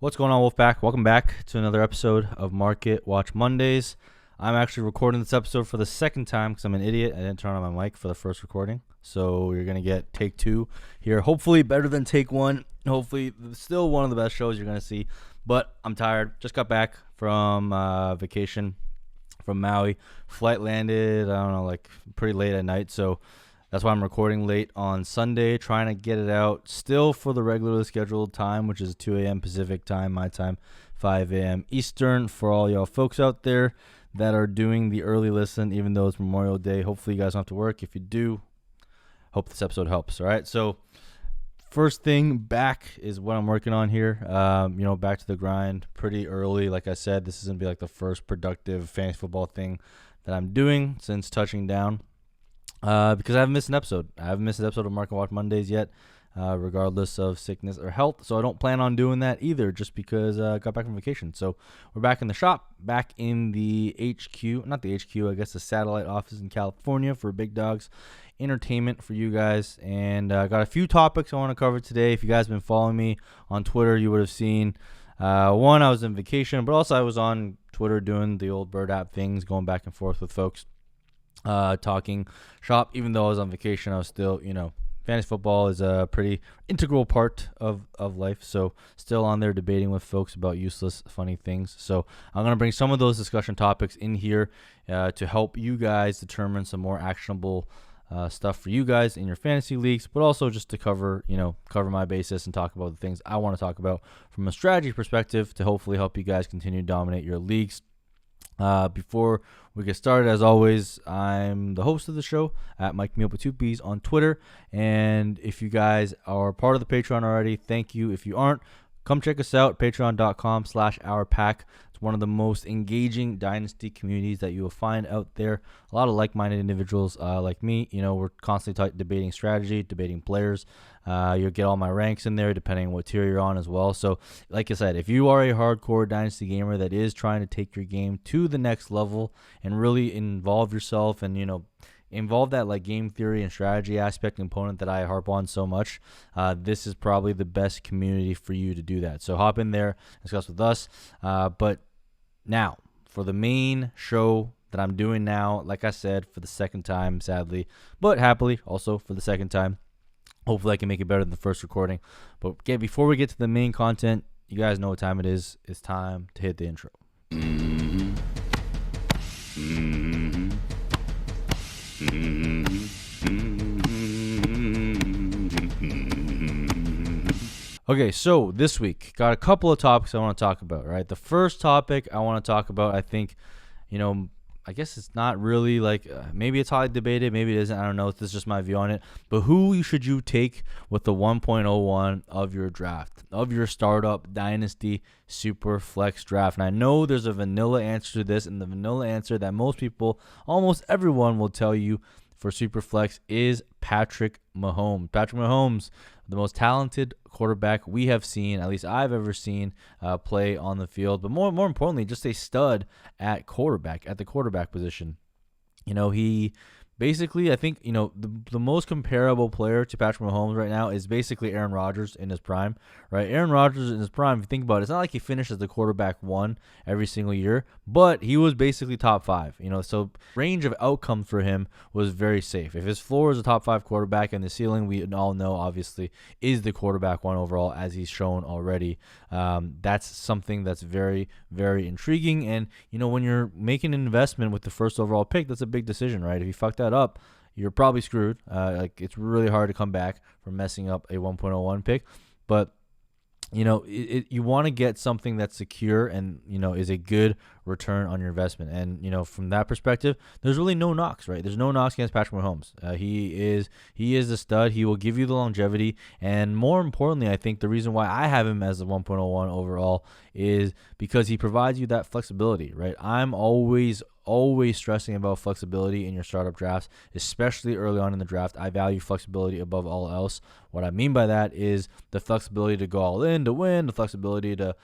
What's going on, Wolfpack? Welcome back to another episode of Market Watch Mondays. I'm actually recording this episode for the second time because I'm an idiot. I didn't turn on my mic for the first recording. So you're going to get take two here. Hopefully better than take one. Hopefully still one of the best shows you're going to see. But I'm tired. Just got back from vacation from Maui. Flight landed, pretty late at night. So that's why I'm recording late on Sunday, trying to get it out still for the regularly scheduled time, which is 2 a.m. Pacific time, my time, 5 a.m. Eastern, for all y'all folks out there that are doing the early listen, even though it's Memorial Day. Hopefully you guys don't have to work. If you do, hope this episode helps. All right, so first thing back is what I'm working on here. Back to the grind pretty early. Like I said, this is going to be like the first productive fantasy football thing that I'm doing since touching down. Because I haven't missed an episode. I haven't missed an episode of Market Watch Mondays yet, regardless of sickness or health. So I don't plan on doing that either, just because I got back from vacation. So we're back in the shop, back in the HQ, not the HQ, I guess the satellite office in California for Big Dogs Entertainment for you guys. And I got a few topics I want to cover today. If you guys have been following me on Twitter, you would have seen, one, I was on vacation, but also I was on Twitter doing the old Bird app things, going back and forth with folks. Talking shop. Even though I was on vacation, I was still, fantasy football is a pretty integral part of life. So still on there debating with folks about useless, funny things. So I'm going to bring some of those discussion topics in here to help you guys determine some more actionable stuff for you guys in your fantasy leagues, but also just to cover my basis and talk about the things I want to talk about from a strategy perspective to hopefully help you guys continue to dominate your leagues. Before we get started, as always, I'm the host of the show at Mike Meal with 2 P's on Twitter. And if you guys are part of the Patreon already, thank you. If you aren't, come check us out, patreon.com/ourpack. It's one of the most engaging dynasty communities that you will find out there. A lot of like-minded individuals like me. We're constantly debating strategy, debating players. You'll get all my ranks in there depending on what tier you're on as well. So like I said, if you are a hardcore dynasty gamer that is trying to take your game to the next level and really involve yourself and, involve that like game theory and strategy aspect component that I harp on so much, this is probably the best community for you to do that. So hop in there, discuss with us. But now for the main show that I'm doing now, like I said, for the second time, sadly, but happily also for the second time. Hopefully I can make it better than the first recording. But again, before we get to the main content, you guys know what time it is. It's time to hit the intro. Okay, so this week, got a couple of topics I want to talk about, right? The first topic I want to talk about, I think, I guess it's not really maybe it's hotly debated, maybe it isn't, I don't know, this is just my view on it, but who should you take with the 1.01 of your draft, of your startup dynasty super flex draft? And I know there's a vanilla answer to this, and the vanilla answer that most people, almost everyone will tell you for super flex is Patrick Mahomes. Patrick Mahomes, the most talented quarterback we have seen, at least I've ever seen, play on the field. But more importantly, just a stud at the quarterback position. He basically, I think, the most comparable player to Patrick Mahomes right now is basically Aaron Rodgers in his prime, right? Aaron Rodgers in his prime, if you think about it, it's not like he finished as the quarterback 1 every single year, but he was basically top 5, so range of outcome for him was very safe. If his floor is a top 5 quarterback and the ceiling, we all know, obviously, is the quarterback 1 overall, as he's shown already. That's something that's very, very intriguing. And, when you're making an investment with the first overall pick, that's a big decision, right? If you fuck that up, you're probably screwed. It's really hard to come back from messing up a 1.01 pick. But you want to get something that's secure and, is a good return on your investment. And, from that perspective, there's really no knocks, right? There's no knocks against Patrick Mahomes. He is a stud. He will give you the longevity. And more importantly, I think the reason why I have him as the 1.01 overall is because he provides you that flexibility, right? I'm always always stressing about flexibility in your startup drafts, especially early on in the draft. I value flexibility above all else. What I mean by that is the flexibility to go all in to win, the flexibility to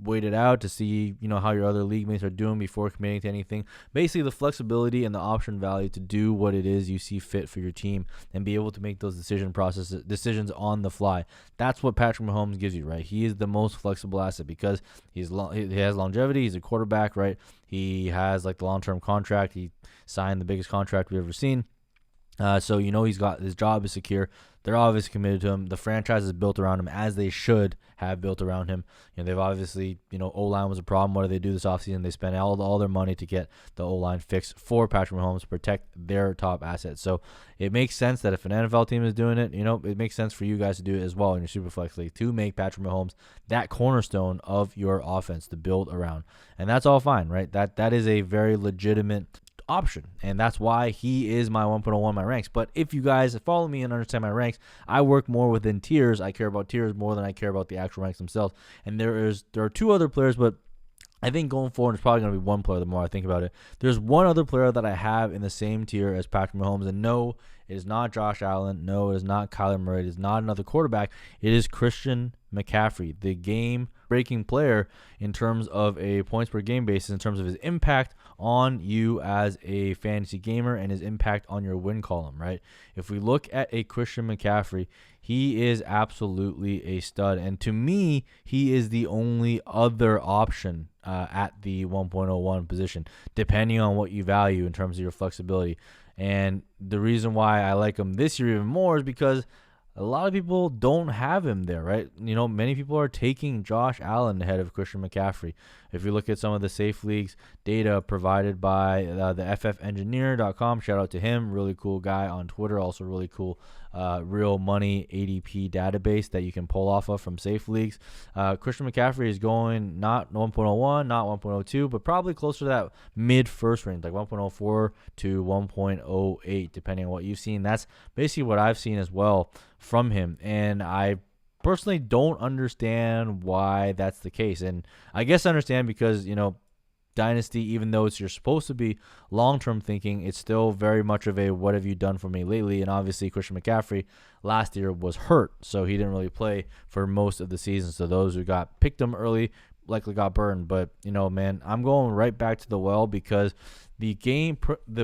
wait it out to see, how your other league mates are doing before committing to anything. Basically, the flexibility and the option value to do what it is you see fit for your team and be able to make those decisions on the fly. That's what Patrick Mahomes gives you, right? He is the most flexible asset because he has longevity. He's a quarterback, right? He has the long-term contract. He signed the biggest contract we've ever seen. So he's got his job is secure. They're obviously committed to him. The franchise is built around him, as they should have built around him. They've obviously, O-line was a problem. What do they do this offseason? They spend all their money to get the O-line fixed for Patrick Mahomes to protect their top assets. So it makes sense that if an NFL team is doing it, it makes sense for you guys to do it as well in your Superflex League to make Patrick Mahomes that cornerstone of your offense to build around. And that's all fine, right? That is a very legitimate option, and that's why he is my 1.01 my ranks. But if you guys follow me and understand my ranks, I work more within tiers. I care about tiers more than I care about the actual ranks themselves. And there are two other players, but I think going forward, it's probably going to be one player the more I think about it. There's one other player that I have in the same tier as Patrick Mahomes, and no, it is not Josh Allen. No, it is not Kyler Murray. It is not another quarterback. It is Christian McCaffrey, the game-breaking player in terms of a points-per-game basis, in terms of his impact on you as a fantasy gamer and his impact on your win column, right? If we look at a Christian McCaffrey, he is absolutely a stud. And to me, he is the only other option at the 1.01 position, depending on what you value in terms of your flexibility. And the reason why I like him this year even more is because a lot of people don't have him there, right? Many people are taking Josh Allen ahead of Christian McCaffrey. If you look at some of the safe leagues data provided by the ffengineer.com, shout out to him, really cool guy on Twitter, also really cool real money ADP database that you can pull off of from safe leagues. Christian McCaffrey is going not 1.01, not 1.02, but probably closer to that mid-first range, like 1.04 to 1.08, depending on what you've seen. That's basically what I've seen as well from him, and I personally don't understand why that's the case. And I guess I understand because, Dynasty, even though you're supposed to be long-term thinking, it's still very much of a what have you done for me lately. And obviously Christian McCaffrey last year was hurt, so he didn't really play for most of the season. So those who picked him early likely got burned. But, man, I'm going right back to the well because the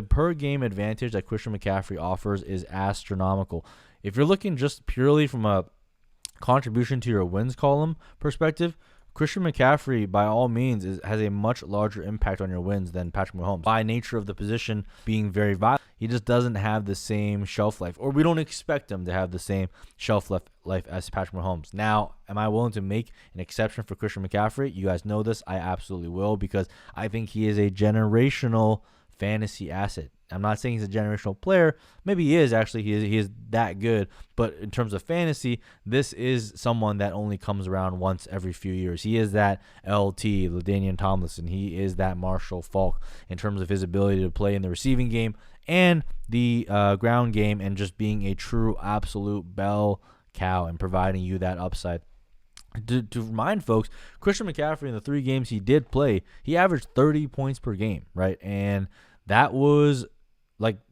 per game advantage that Christian McCaffrey offers is astronomical. If you're looking just purely from a contribution to your wins column perspective, Christian McCaffrey, by all means, has a much larger impact on your wins than Patrick Mahomes. By nature of the position being very violent, he just doesn't have the same shelf life, or we don't expect him to have the same shelf life as Patrick Mahomes. Now, am I willing to make an exception for Christian McCaffrey? You guys know this. I absolutely will, because I think he is a generational fantasy asset. I'm not saying he's a generational player. Maybe he is, actually. He is that good. But in terms of fantasy, this is someone that only comes around once every few years. He is that LT, LaDainian Tomlinson. He is that Marshall Faulk in terms of his ability to play in the receiving game and the ground game, and just being a true absolute bell cow and providing you that upside. To remind folks, Christian McCaffrey, in the 3 games he did play, he averaged 30 points per game, right? And that was,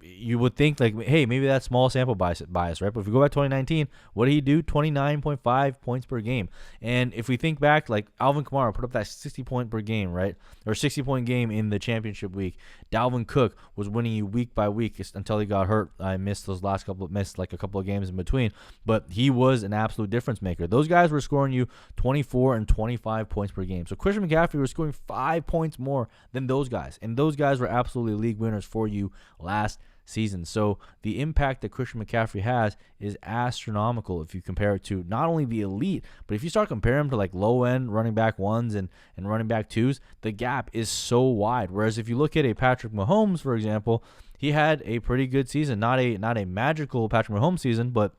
you would think, hey, maybe that's small sample bias, right? But if we go back to 2019, what did he do? 29.5 points per game. And if we think back, Alvin Kamara put up that 60-point per game, right? Or 60-point game in the championship week. Dalvin Cook was winning you week by week until he got hurt. I missed a couple of games in between. But he was an absolute difference maker. Those guys were scoring you 24 and 25 points per game. So Christian McCaffrey was scoring 5 points more than those guys. And those guys were absolutely league winners for you last season. So the impact that Christian McCaffrey has is astronomical if you compare it to not only the elite, but if you start comparing him to low end running back 1s and running back 2s, the gap is so wide. Whereas if you look at a Patrick Mahomes, for example, he had a pretty good season, not a magical Patrick Mahomes season, but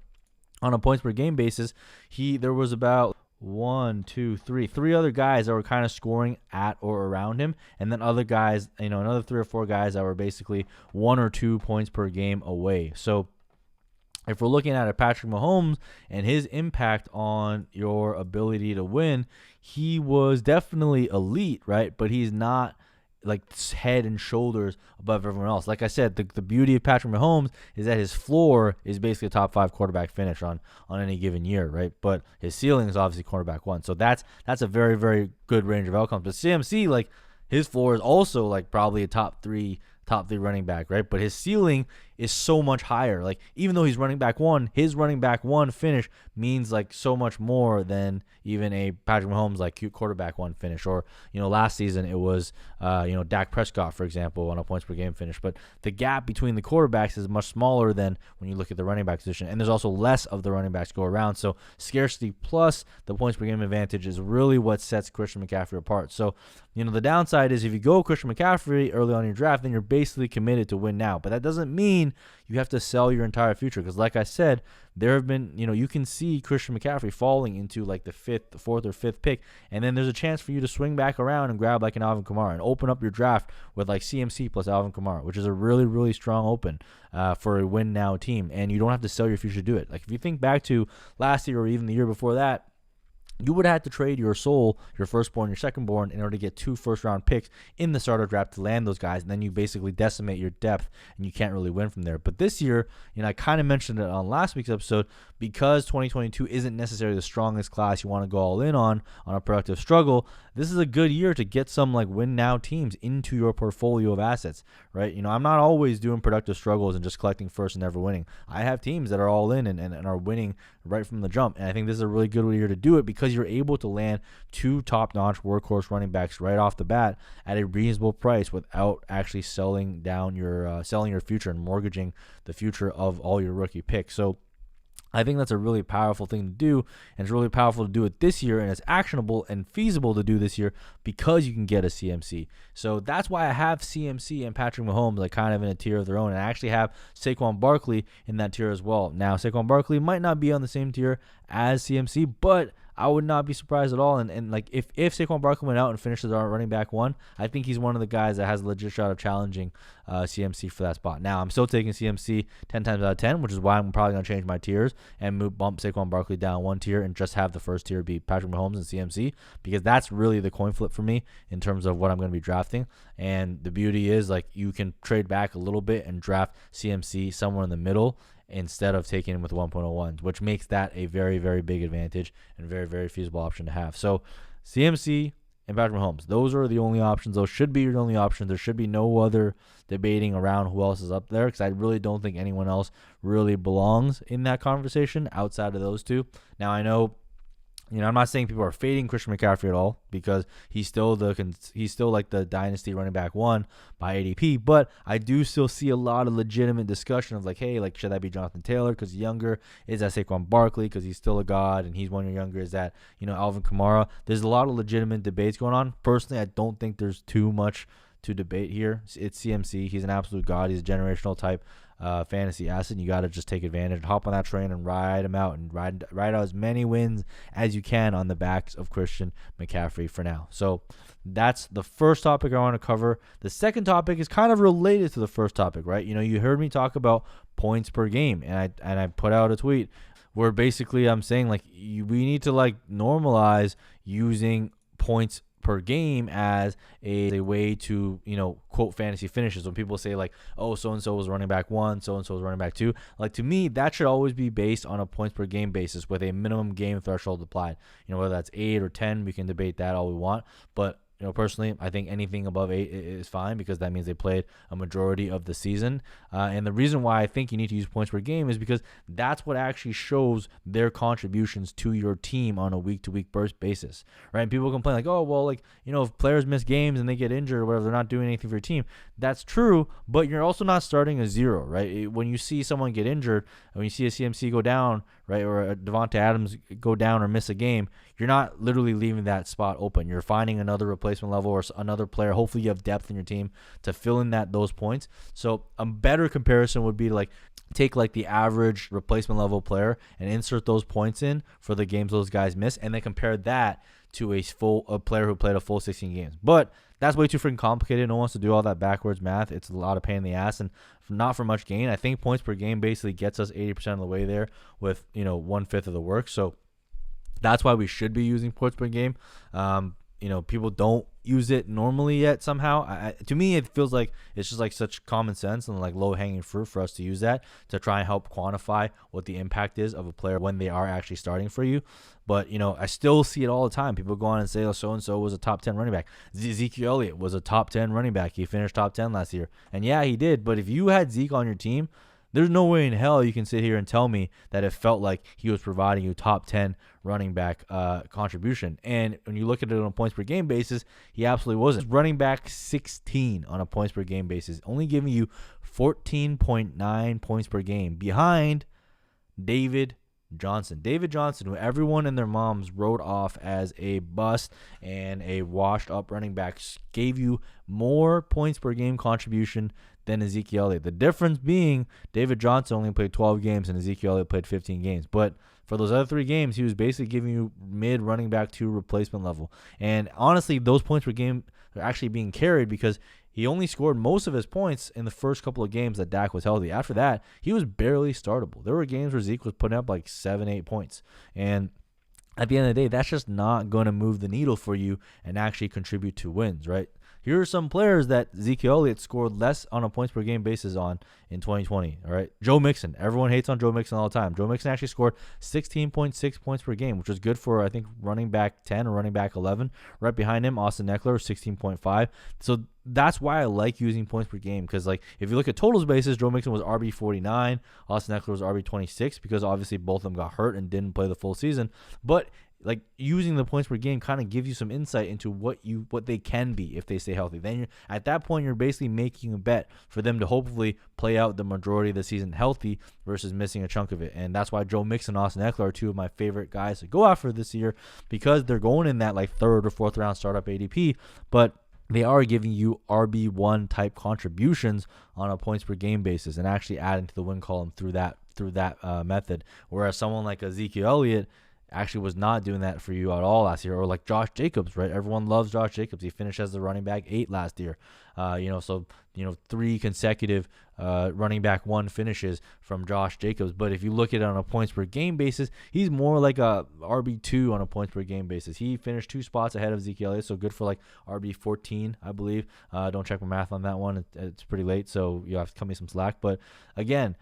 on a points per game basis, there was about three other guys that were kind of scoring at or around him, and then other guys, another 3 or 4 guys that were basically 1 or 2 points per game away. So if we're looking at a Patrick Mahomes and his impact on your ability to win, he was definitely elite, right? But he's not head and shoulders above everyone else. Like I said, the beauty of Patrick Mahomes is that his floor is basically a top 5 quarterback finish on any given year, right? But his ceiling is obviously quarterback 1. So that's a very, very good range of outcomes. But CMC, like, his floor is also like probably a top three running back, right? But his ceiling is so much higher. Like, even though he's running back 1, his running back 1 finish means like so much more than even a Patrick Mahomes like cute quarterback 1 finish. Or, last season it was Dak Prescott, for example, on a points per game finish. But the gap between the quarterbacks is much smaller than when you look at the running back position, and there's also less of the running backs go around. So scarcity plus the points per game advantage is really what sets Christian McCaffrey apart. So the downside is if you go Christian McCaffrey early on in your draft, then you're basically committed to win now. But that doesn't mean you have to sell your entire future, because like I said, there have been, you can see Christian McCaffrey falling into like the 4th or 5th pick, and then there's a chance for you to swing back around and grab like an Alvin Kamara and open up your draft with like CMC plus Alvin Kamara, which is a really, really strong open for a win now team, and you don't have to sell your future to do it. Like, if you think back to last year or even the year before that, you would have had to trade your soul, your firstborn, your secondborn, in order to get 2 first-round picks in the starter draft to land those guys, and then you basically decimate your depth, and you can't really win from there. But this year, I kind of mentioned it on last week's episode, because 2022 isn't necessarily the strongest class you want to go all in on a productive struggle, this is a good year to get some like win-now teams into your portfolio of assets, right? I'm not always doing productive struggles and just collecting first and never winning. I have teams that are all in and are winning right from the jump, and I think this is a really good year to do it, because you're able to land 2 top-notch workhorse running backs right off the bat at a reasonable price without actually selling your future and mortgaging the future of all your rookie picks. So I think that's a really powerful thing to do, and it's really powerful to do it this year, and it's actionable and feasible to do this year because you can get a CMC. So that's why I have CMC and Patrick Mahomes like kind of in a tier of their own, and I actually have Saquon Barkley in that tier as well. Now, Saquon Barkley might not be on the same tier as CMC, but I would not be surprised at all. And like if Saquon Barkley went out and finishes our running back 1, I think he's one of the guys that has a legit shot of challenging CMC for that spot. Now, I'm still taking CMC 10 times out of 10, which is why I'm probably going to change my tiers and bump Saquon Barkley down 1 tier and just have the first tier be Patrick Mahomes and CMC, because that's really the coin flip for me in terms of what I'm going to be drafting. And the beauty is, like, you can trade back a little bit and draft CMC somewhere in the middle instead of taking him with 1.01s, which makes that a very, very big advantage and very, very feasible option to have. So CMC and Patrick Mahomes, those are the only options. Those should be your only options. There should be no other debating around who else is up there, because I really don't think anyone else really belongs in that conversation outside of those 2. Now, I know, I'm not saying people are fading Christian McCaffrey at all, because he's still like the dynasty running back 1 by ADP, but I do still see a lot of legitimate discussion of like, hey, like, should that be Jonathan Taylor because he's younger? Is that Saquon Barkley because he's still a god and he's 1 year younger? Is that, Alvin Kamara? There's a lot of legitimate debates going on. Personally, I don't think there's too much to debate here. It's CMC. He's an absolute god. He's a generational type fantasy asset. You got to just take advantage and hop on that train and ride him out and ride out as many wins as you can on the backs of Christian McCaffrey for now. So that's the first topic I want to cover. The second topic is kind of related to the first topic, right? You heard me talk about points per game, and I put out a tweet where basically I'm saying like we need to like normalize using points per game as a way to, quote fantasy finishes. When people say like, oh, so-and-so was running back 1, so-and-so was running back 2, like, to me, that should always be based on a points per game basis with a minimum game threshold applied. Whether that's 8 or 10, we can debate that all we want, but personally, I think anything above 8 is fine, because that means they played a majority of the season. And the reason why I think you need to use points per game is because that's what actually shows their contributions to your team on a week-to-week basis, right? And people complain like, oh, well, like, if players miss games and they get injured or whatever, they're not doing anything for your team. That's true, but you're also not starting a 0, right? When you see someone get injured, when you see a CMC go down, right, or a Devontae Adams go down or miss a game, you're not literally leaving that spot open. You're finding another replacement level or another player. Hopefully you have depth in your team to fill in those points. So a better comparison would be to like take like the average replacement level player and insert those points in for the games those guys miss, and then compare that to a player who played a full 16 games. But that's way too freaking complicated. No one wants to do all that backwards math. It's a lot of pain in the ass and not for much gain. I think points per game basically gets us 80% of the way there with 1/5 of the work. So that's why we should be using points per game. people don't use it normally yet somehow. To me, it feels like it's just like such common sense and like low hanging fruit for us to use that to try and help quantify what the impact is of a player when they are actually starting for you. But, I still see it all the time. People go on and say, oh, so-and-so was a top 10 running back. Ezekiel Elliott was a top 10 running back. He finished top 10 last year. And yeah, he did. But if you had Zeke on your team, there's no way in hell you can sit here and tell me that it felt like he was providing you top 10 running back contribution. And when you look at it on a points per game basis, he absolutely wasn't. Running back 16 on a points per game basis, only giving you 14.9 points per game behind David Johnson. David Johnson, who everyone and their moms wrote off as a bust and a washed up running back, gave you more points per game contribution than Ezekiel Elliott. The difference being David Johnson only played 12 games and Ezekiel Elliott played 15 games. But for those other 3 games, he was basically giving you mid running back 2 replacement level. And honestly, those points per game are actually being carried because he only scored most of his points in the first couple of games that Dak was healthy. After that, he was barely startable. There were games where Zeke was putting up like 7-8 points. And at the end of the day, that's just not going to move the needle for you and actually contribute to wins, right? Here are some players that Ezekiel Elliott scored less on a points per game basis on in 2020. All right, Joe Mixon. Everyone hates on Joe Mixon all the time. Joe Mixon actually scored 16.6 points per game, which was good for, I think, running back 10 or running back 11. Right behind him, Austin Eckler, 16.5. So that's why I like using points per game, because like if you look at totals basis, Joe Mixon was RB 49, Austin Eckler was RB 26, because obviously both of them got hurt and didn't play the full season. But like using the points per game kind of gives you some insight into what they can be if they stay healthy. Then at that point, you're basically making a bet for them to hopefully play out the majority of the season healthy versus missing a chunk of it. And that's why Joe Mixon and Austin Eckler are 2 of my favorite guys to go after this year, because they're going in that like 3rd or 4th round startup ADP, but they are giving you RB1 type contributions on a points per game basis and actually adding to the win column through that method. Whereas someone like Ezekiel Elliott actually was not doing that for you at all last year. Or like Josh Jacobs, right? Everyone loves Josh Jacobs. He finished as the running back 8 last year. 3 consecutive running back 1 finishes from Josh Jacobs. But if you look at it on a points per game basis, he's more like a RB2 on a points per game basis. He finished 2 spots ahead of Ezekiel Elliott, so good for like RB14, I believe. Don't check my math on that one. It's pretty late, so you have to cut me some slack. But again,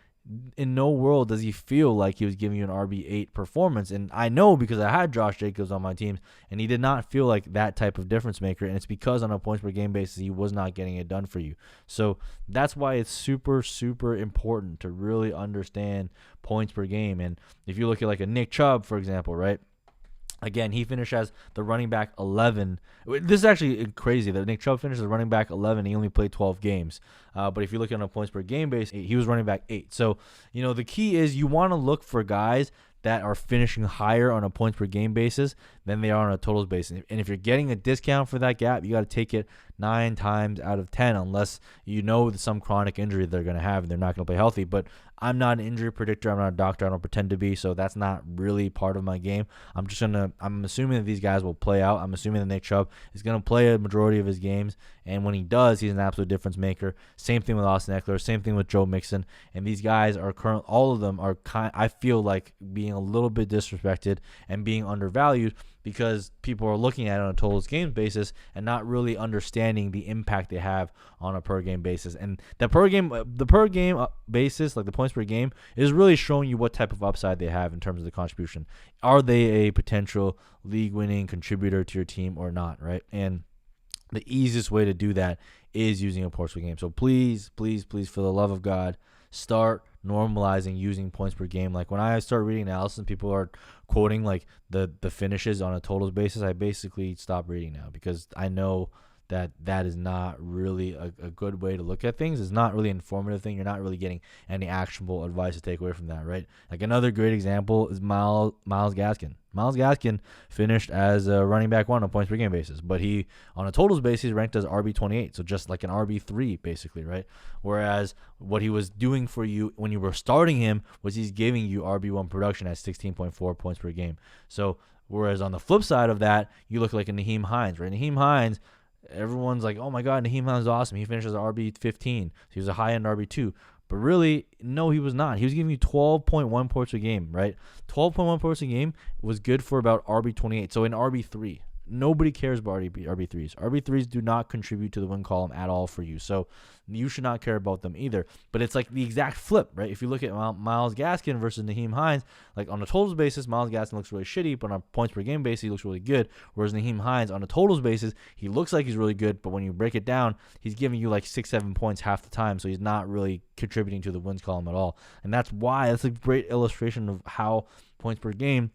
in no world does he feel like he was giving you an RB8 performance. And I know because I had Josh Jacobs on my team, and he did not feel like that type of difference maker. And it's because on a points per game basis, he was not getting it done for you. So that's why it's super, super important to really understand points per game. And if you look at like a Nick Chubb, for example, right? Again, he finished as the running back 11. This is actually crazy that Nick Chubb finished as running back 11. He only played 12 games. But if you look at a points per game base, he was running back 8. So, the key is you want to look for guys that are finishing higher on a points per game basis than they are on a totals basis. And if you're getting a discount for that gap, you got to take it 9 times out of 10, unless some chronic injury they're going to have and they're not going to play healthy. But I'm not an injury predictor. I'm not a doctor. I don't pretend to be. So that's not really part of my game. I'm assuming that these guys will play out. I'm assuming that Nick Chubb is going to play a majority of his games. And when he does, he's an absolute difference maker. Same thing with Austin Eckler. Same thing with Joe Mixon. And these guys all of them are I feel like being a little bit disrespected and being undervalued, because people are looking at it on a totals game basis and not really understanding the impact they have on a per game basis. And the per game basis, like the points per game, is really showing you what type of upside they have in terms of the contribution. Are they a potential league winning contributor to your team or not, right? And the easiest way to do that is using a points per game. So please, please, please, for the love of God, start normalizing using points per game. Like when I start reading analysis, people are quoting like the finishes on a totals basis, I basically stop reading now, because I know that is not really a good way to look at things. It's not really an informative thing. You're not really getting any actionable advice to take away from that, right? Like another great example is Myles Gaskin. Myles Gaskin finished as a running back 1 on a points per game basis, but he, on a totals basis, ranked as RB28, so just like an RB3 basically, right? Whereas what he was doing for you when you were starting him was he's giving you RB1 production at 16.4 points per game. So whereas on the flip side of that, you look like a Nyheim Hines, right? Nyheim Hines, everyone's like, oh my God, Nyheim Hines is awesome. He finished as RB15, so he was a high-end RB2. But really, no, he was not. He was giving you 12.1 points a game, right? 12.1 points a game was good for about RB28, so an RB3. nobody cares about RB3s. RB3s do not contribute to the win column at all for you. So you should not care about them either. But it's like the exact flip, right? If you look at Myles Gaskin versus Nyheim Hines, like on a totals basis, Myles Gaskin looks really shitty, but on a points per game basis, he looks really good. Whereas Nyheim Hines, on a totals basis, he looks like he's really good, but when you break it down, he's giving you like 6-7 points half the time, so he's not really contributing to the wins column at all. And that's a great illustration of how points per game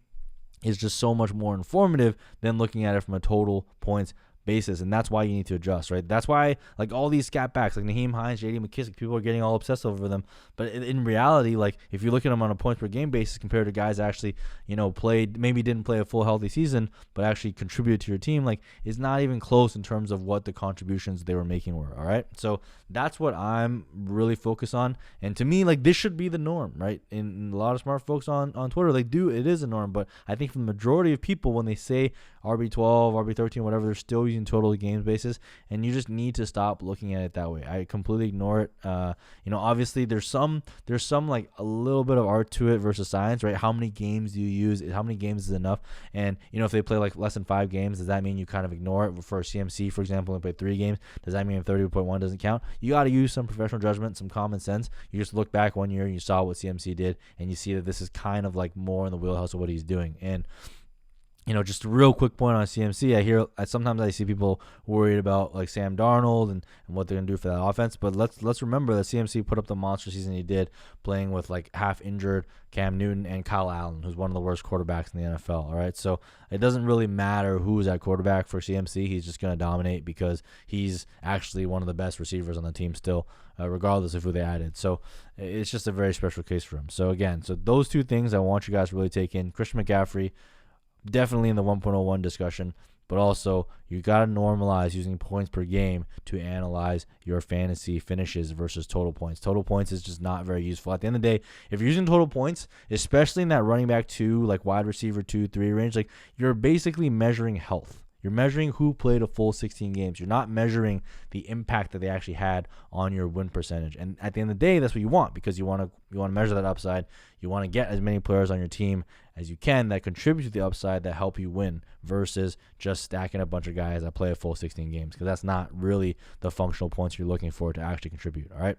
is just so much more informative than looking at it from a total points basis, and that's why you need to adjust, right? That's why, like, all these scat backs, like Nyheim Hines, J.D. McKissic, people are getting all obsessed over them. But in reality, like, if you look at them on a points per game basis compared to guys that actually, didn't play a full healthy season, but actually contributed to your team, like, it's not even close in terms of what the contributions they were making were, all right? So that's what I'm really focused on. And to me, like, this should be the norm, right? And a lot of smart folks on Twitter, it is a norm. But I think for the majority of people, when they say RB12, RB13, whatever, they're still using total games basis, and you just need to stop looking at it that way. I completely ignore it. Obviously there's some like a little bit of art to it versus science, right? How many games do you use? How many games is enough? And if they play like less than 5 games, does that mean you kind of ignore it? For CMC, for example, they play 3 games. Does that mean 30.1 doesn't count? You got to use some professional judgment, some common sense. You just look back one year and you saw what CMC did, and you see that this is kind of like more in the wheelhouse of what he's doing. And just a real quick point on CMC. Sometimes I see people worried about like Sam Darnold and what they're gonna do for that offense. But let's remember that CMC put up the monster season he did, playing with like half injured Cam Newton and Kyle Allen, who's one of the worst quarterbacks in the NFL. All right, so it doesn't really matter who's at quarterback for CMC. He's just gonna dominate because he's actually one of the best receivers on the team still, regardless of who they added. So it's just a very special case for him. So again, those 2 things I want you guys to really take in: Christian McCaffrey, definitely in the 1.01 discussion, but also you got to normalize using points per game to analyze your fantasy finishes versus total points. Total points is just not very useful. At the end of the day, if you're using total points, especially in that running back 2, like wide receiver 2, 3 range, like you're basically measuring health. You're measuring who played a full 16 games. You're not measuring the impact that they actually had on your win percentage. And at the end of the day, that's what you want, because you want to measure that upside. You want to get as many players on your team as you can that contribute to the upside that help you win, versus just stacking a bunch of guys that play a full 16 games, because that's not really the functional points you're looking for to actually contribute. All right.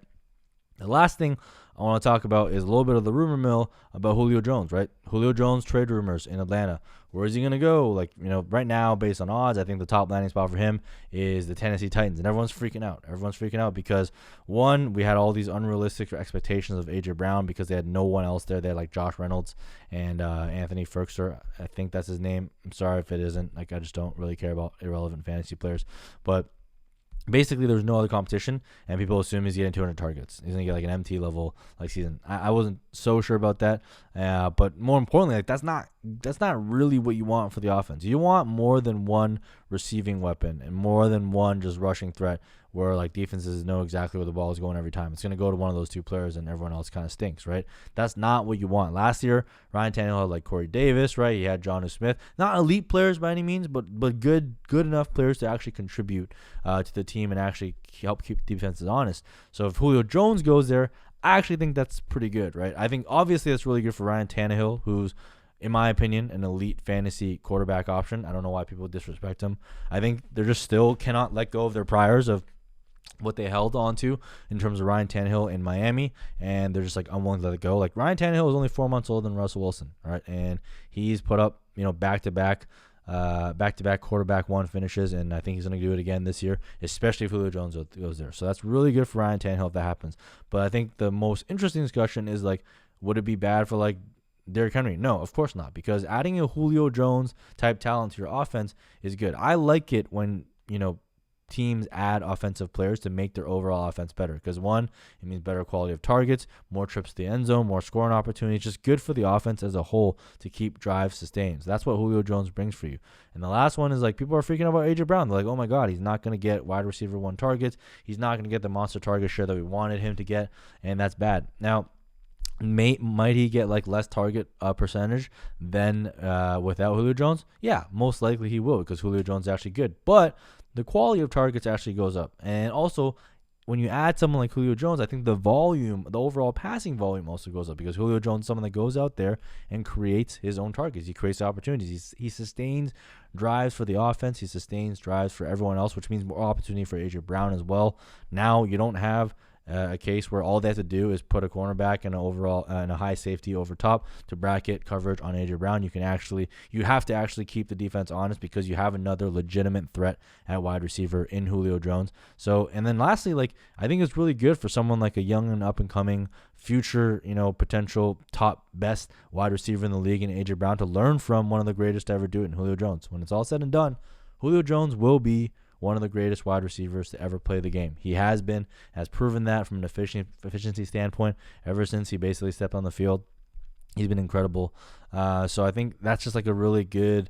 The last thing I want to talk about is a little bit of the rumor mill about Julio Jones, right? Julio Jones trade rumors in Atlanta. Where is he going to go? Like, right now, based on odds, I think the top landing spot for him is the Tennessee Titans. And everyone's freaking out. Everyone's freaking out because, one, we had all these unrealistic expectations of A.J. Brown because they had no one else there. They had like Josh Reynolds and Anthony Ferguson. I think that's his name. I'm sorry if it isn't. Like, I just don't really care about irrelevant fantasy players. But basically, there's no other competition, and people assume he's getting 200 targets. He's going to get like an MT level like season. I wasn't so sure about that, but more importantly, like that's not really what you want for the offense. You want more than one receiving weapon and more than one just rushing threat where like defenses know exactly where the ball is going every time. It's going to go to one of those 2 players and everyone else kind of stinks, right? That's not what you want. Last year, Ryan Tannehill had like Corey Davis, right? He had Jonnu Smith. Not elite players by any means, but good enough players to actually contribute to the team and actually help keep defenses honest. So if Julio Jones goes there, I actually think that's pretty good, right? I think obviously that's really good for Ryan Tannehill, who's, in my opinion, an elite fantasy quarterback option. I don't know why people disrespect him. I think they're just still cannot let go of their priors of what they held on to in terms of Ryan Tannehill in Miami, and they're just like unwilling to let it go. Like, Ryan Tannehill is only 4 months older than Russell Wilson, all right? And he's put up, back-to-back quarterback 1 finishes, and I think he's going to do it again this year, especially if Julio Jones goes there. So that's really good for Ryan Tannehill if that happens. But I think the most interesting discussion is, like, would it be bad for, like, Derrick Henry? No, of course not, because adding a Julio Jones type talent to your offense is good. I like it when, teams add offensive players to make their overall offense better, because, one, it means better quality of targets, more trips to the end zone, more scoring opportunities, just good for the offense as a whole to keep drives sustained. So that's what Julio Jones brings for you. And the last one is, like, people are freaking out about A.J. Brown. They're like, oh my God, he's not going to get wide receiver 1 targets. He's not going to get the monster target share that we wanted him to get, and that's bad. Now, might he get like less target percentage than without Julio Jones? Yeah, most likely he will, because Julio Jones is actually good. But the quality of targets actually goes up. And also, when you add someone like Julio Jones, I think the overall passing volume also goes up, because Julio Jones is someone that goes out there and creates his own targets. He creates opportunities. He sustains drives for the offense. He sustains drives for everyone else, which means more opportunity for A.J. Brown as well. Now you don't have a case where all they have to do is put a cornerback and a high safety over top to bracket coverage on A.J. Brown. You have to actually keep the defense honest, because you have another legitimate threat at wide receiver in Julio Jones. So, and then lastly, like, I think it's really good for someone like a young and up and coming future, potential top best wide receiver in the league in A.J. Brown to learn from one of the greatest to ever do it in Julio Jones. When it's all said and done, Julio Jones will be one of the greatest wide receivers to ever play the game. He has proven that from an efficiency standpoint ever since he basically stepped on the field. He's been incredible. So I think that's just like a really good,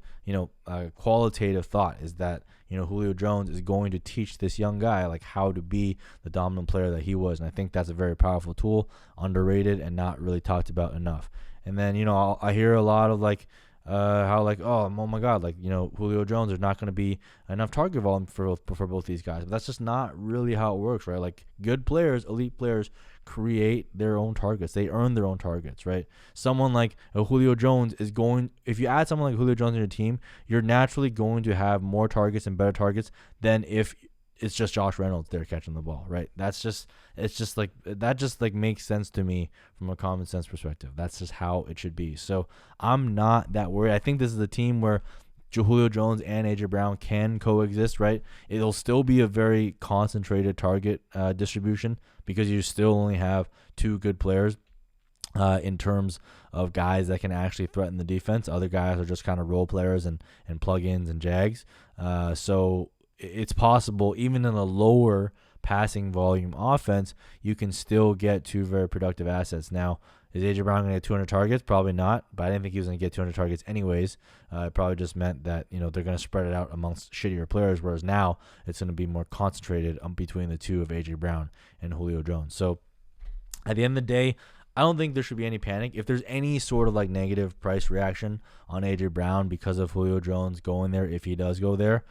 qualitative thought, is that, Julio Jones is going to teach this young guy like how to be the dominant player that he was. And I think that's a very powerful tool, underrated and not really talked about enough. And then, I hear a lot of like, how like, oh my God, like, Julio Jones, there's not going to be enough target volume for both these guys. But that's just not really how it works, right? Like, good players, elite players, create their own targets. They earn their own targets, right? Someone like Julio Jones if you add someone like Julio Jones on your team, you're naturally going to have more targets and better targets than if it's just Josh Reynolds there catching the ball, right? That just makes sense to me from a common sense perspective. That's just how it should be. So I'm not that worried. I think this is a team where Julio Jones and A.J. Brown can coexist, right? It'll still be a very concentrated target distribution, because you still only have two good players in terms of guys that can actually threaten the defense. Other guys are just kind of role players and plug-ins and jags. So it's possible, even in a lower passing volume offense, you can still get two very productive assets. Now, is A.J. Brown going to get 200 targets? Probably not, but I didn't think he was going to get 200 targets anyways. It probably just meant that, they're going to spread it out amongst shittier players, whereas now it's going to be more concentrated between the two of A.J. Brown and Julio Jones. So at the end of the day, I don't think there should be any panic. If there's any sort of like negative price reaction on A.J. Brown because of Julio Jones going there, if he does go there,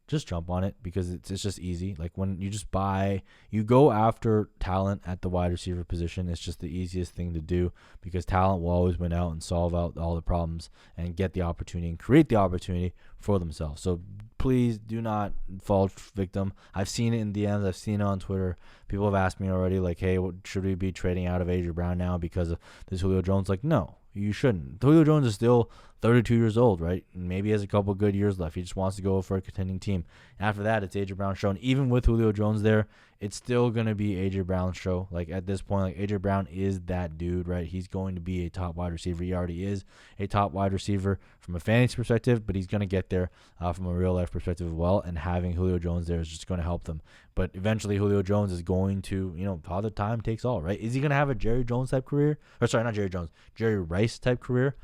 just jump on it, because it's just easy. Like, when you go after talent at the wide receiver position, it's just the easiest thing to do, because talent will always win out and solve out all the problems and get the opportunity and create the opportunity for themselves. So please do not fall victim. I've seen it in DMs. I've seen it on Twitter. People have asked me already, like, hey, should we be trading out of A.J. Brown now because of this Julio Jones? Like, no, you shouldn't. Julio Jones is still 32 years old, right? Maybe he has a couple good years left. He just wants to go for a contending team. After that, it's A.J. Brown's show. And even with Julio Jones there, it's still going to be A.J. Brown's show. Like, at this point, like, A.J. Brown is that dude, right? He's going to be a top wide receiver. He already is a top wide receiver from a fantasy perspective, but he's going to get there from a real life perspective as well. And having Julio Jones there is just going to help them. But eventually, Julio Jones is going to, Father Time takes all, right? Is he going to have a Jerry Jones type career? Or sorry, not Jerry Jones, Jerry Rice type career?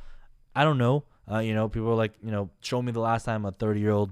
I don't know. People are like, show me the last time a 30-year-old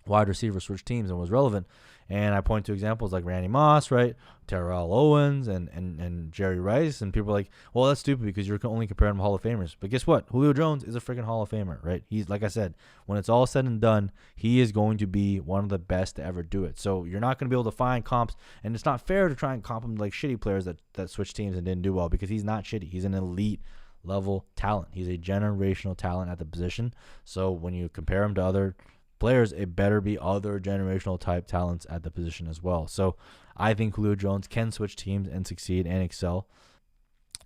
wide receiver switched teams and was relevant. And I point to examples like Randy Moss, right? Terrell Owens and Jerry Rice. And people are like, well, that's stupid because you're only comparing them to Hall of Famers. But guess what? Julio Jones is a freaking Hall of Famer, right? He's, like I said, when it's all said and done, he is going to be one of the best to ever do it. So you're not going to be able to find comps. And it's not fair to try and comp him like shitty players that switched teams and didn't do well, because he's not shitty. He's an elite level talent. He's a generational talent at the position. So when you compare him to other players, it better be other generational type talents at the position as well. So I think Julio Jones can switch teams and succeed and excel.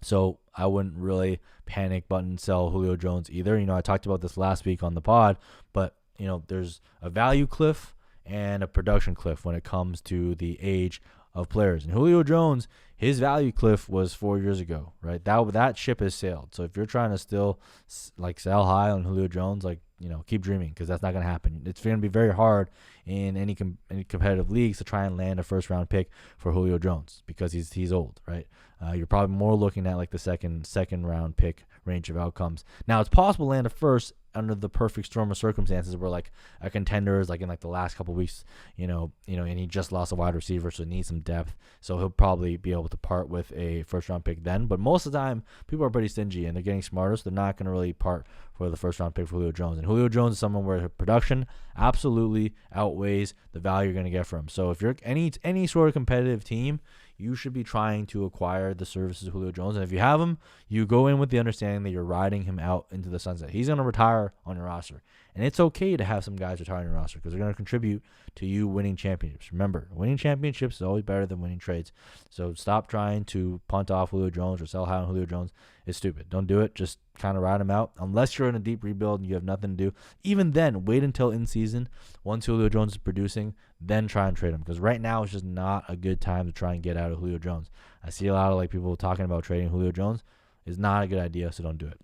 So I wouldn't really panic button sell Julio Jones either. I talked about this last week on the pod, but there's a value cliff and a production cliff when it comes to the age of players. And Julio Jones, his value cliff was 4 years ago, right? That ship has sailed. So if you're trying to still sell high on Julio Jones, keep dreaming, because that's not going to happen. It's going to be very hard in any competitive leagues to try and land a first round pick for Julio Jones, because he's old, right? You're probably more looking at like the second round pick range of outcomes. Now, it's possible to land a first under the perfect storm of circumstances where like a contender is like in like the last couple weeks, and he just lost a wide receiver, so he needs some depth. So he'll probably be able to part with a first round pick then. But most of the time, people are pretty stingy and they're getting smarter, so they're not going to really part for the first round pick for Julio Jones. And Julio Jones is someone where production absolutely outweighs the value you're going to get from him. So if you're any sort of competitive team, you should be trying to acquire the services of Julio Jones. And if you have him, you go in with the understanding that you're riding him out into the sunset. He's going to retire on your roster. And it's okay to have some guys retire on your roster because they're going to contribute to you winning championships. Remember, winning championships is always better than winning trades. So stop trying to punt off Julio Jones or sell high on Julio Jones. It's stupid. Don't do it. Just kind of ride him out. Unless you're in a deep rebuild and you have nothing to do. Even then, wait until in season, once Julio Jones is producing, then try and trade him. Because right now, it's just not a good time to try and get out of Julio Jones. I see a lot of like people talking about trading Julio Jones. It's not a good idea, so don't do it.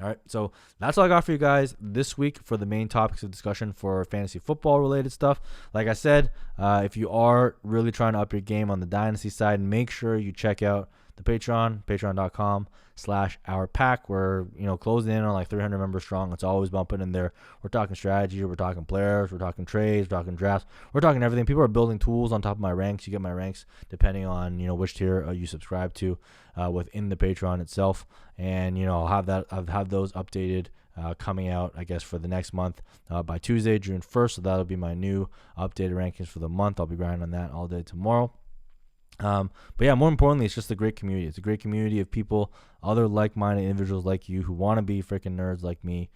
All right, so that's all I got for you guys this week for the main topics of discussion for fantasy football related stuff. Like I said, if you are really trying to up your game on the dynasty side, make sure you check out the Patreon, patreon.com/ourpack. We're closing in on like 300 members strong. It's always bumping in there. We're talking strategy, we're talking players, we're talking trades, we're talking drafts, we're talking everything. People are building tools on top of my ranks. You get my ranks depending on which tier you subscribe to within the Patreon itself. And I'll have those updated coming out, I guess, for the next month by Tuesday, June 1st. So that'll be my new updated rankings for the month. I'll be grinding on that all day tomorrow. But yeah, more importantly, it's just a great community. It's a great community of people, other like-minded individuals like you who want to be freaking nerds like me,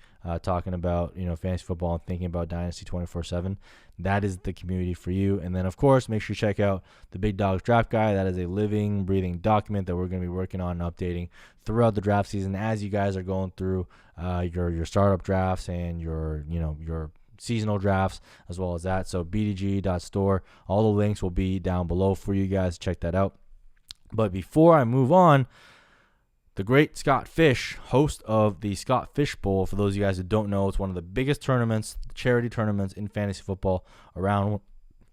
talking about fantasy football and thinking about Dynasty 24/7. That is the community for you. And then, of course, make sure you check out the Big Dogs Draft Guide. That is a living, breathing document that we're going to be working on and updating throughout the draft season as you guys are going through your startup drafts and your seasonal drafts as well as that. So bdg.store, all the links will be down below for you guys. Check that out. But before I move on, the great Scott Fish, host of the Scott Fish Bowl, for those of you guys who don't know, it's one of the biggest tournaments, charity tournaments in fantasy football around.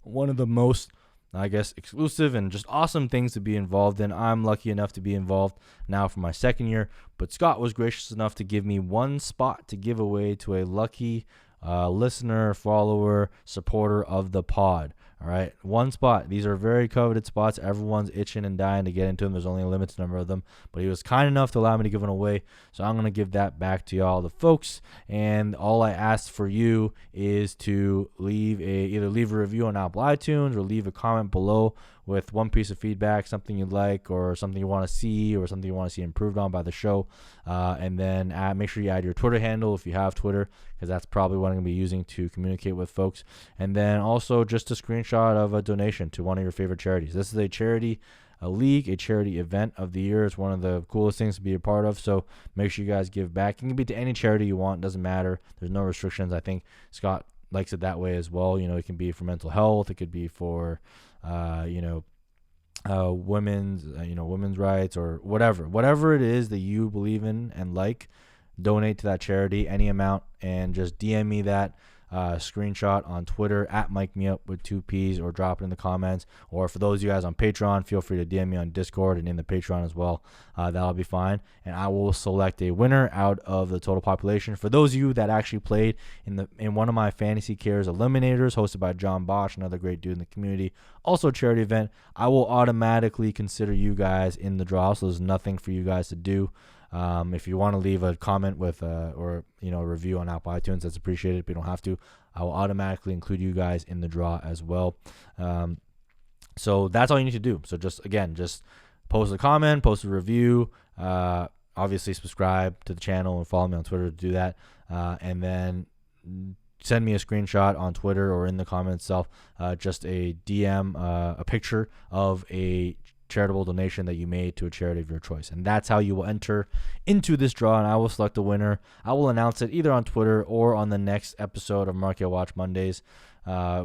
One of the most, I guess, exclusive and just awesome things to be involved in. I'm lucky enough to be involved now for my second year, but Scott was gracious enough to give me one spot to give away to a lucky listener, follower, supporter of the pod. All right, one spot. These are very coveted spots. Everyone's itching and dying to get into them. There's only a limited number of them, but he was kind enough to allow me to give one away, so I'm going to give that back to y'all, the folks. And all I ask for you is to either leave a review on Apple iTunes or leave a comment below with one piece of feedback, something you like or something you want to see or something you want to see improved on by the show. And then make sure you add your Twitter handle if you have Twitter, because that's probably what I'm going to be using to communicate with folks. And then also just a screenshot of a donation to one of your favorite charities. This is a charity league, a charity event of the year. It's one of the coolest things to be a part of, so make sure you guys give back. It can be to any charity you want. It doesn't matter. There's no restrictions. I think Scott likes it that way as well. It can be for mental health. It could be for women's rights or whatever it is that you believe in and like. Donate to that charity, any amount, and just DM me that screenshot on Twitter at MikeMeUp with 2 P's, or drop it in the comments. Or for those of you guys on Patreon, feel free to DM me on Discord and in the Patreon as well. That'll be fine, and I will select a winner out of the total population. For those of you that actually played in one of my Fantasy Cares Eliminators hosted by John Bosch, another great dude in the community, also a charity event, I will automatically consider you guys in the draw. So there's nothing for you guys to do. If you want to leave a comment with or a review on Apple iTunes, that's appreciated, but you don't have to. I will automatically include you guys in the draw as well. So that's all you need to do. So just post a comment, post a review, obviously subscribe to the channel and follow me on Twitter to do that, and then send me a screenshot on Twitter or in the comment itself, just a DM, a picture of a charitable donation that you made to a charity of your choice, and that's how you will enter into this draw, and I will select a winner. I will announce it either on Twitter or on the next episode of Market Watch Mondays,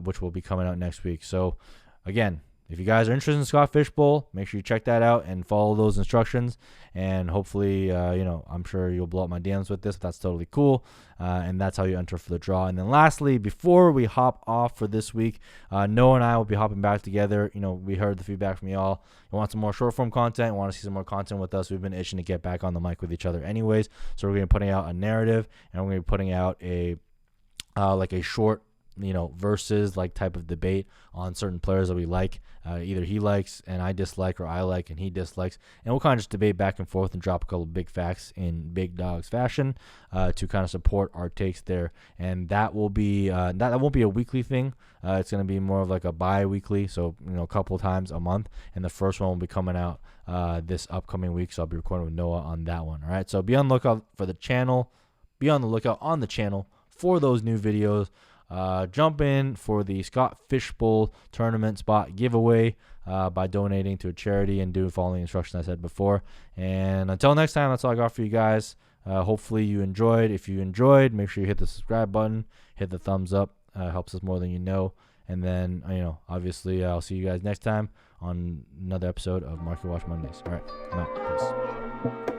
which will be coming out next week. So again, if you guys are interested in Scott Fishbowl, make sure you check that out and follow those instructions. And hopefully, I'm sure you'll blow up my DMs with this. That's totally cool. And that's how you enter for the draw. And then lastly, before we hop off for this week, Noah and I will be hopping back together. We heard the feedback from y'all. You want some more short form content? You want to see some more content with us? We've been itching to get back on the mic with each other anyways. So we're going to be putting out a narrative, and we're going to be putting out a short, versus like type of debate on certain players that we like. Either he likes and I dislike, or I like and he dislikes. And we'll kind of just debate back and forth and drop a couple of big facts in big dogs fashion to kind of support our takes there. And that will be, that won't be a weekly thing. It's going to be more of like a bi-weekly, so, a couple times a month. And the first one will be coming out this upcoming week. So I'll be recording with Noah on that one. All right. So be on the lookout for the channel. Be on the lookout on the channel for those new videos. Jump in for the Scott Fishbowl tournament spot giveaway by donating to a charity and following the instructions I said before. And until next time, that's all I got for you guys. Hopefully you enjoyed. If you enjoyed, make sure you hit the subscribe button, hit the thumbs up. Helps us more than you know. And then, obviously, I'll see you guys next time on another episode of Market Watch Mondays. All right, I'm out. Peace.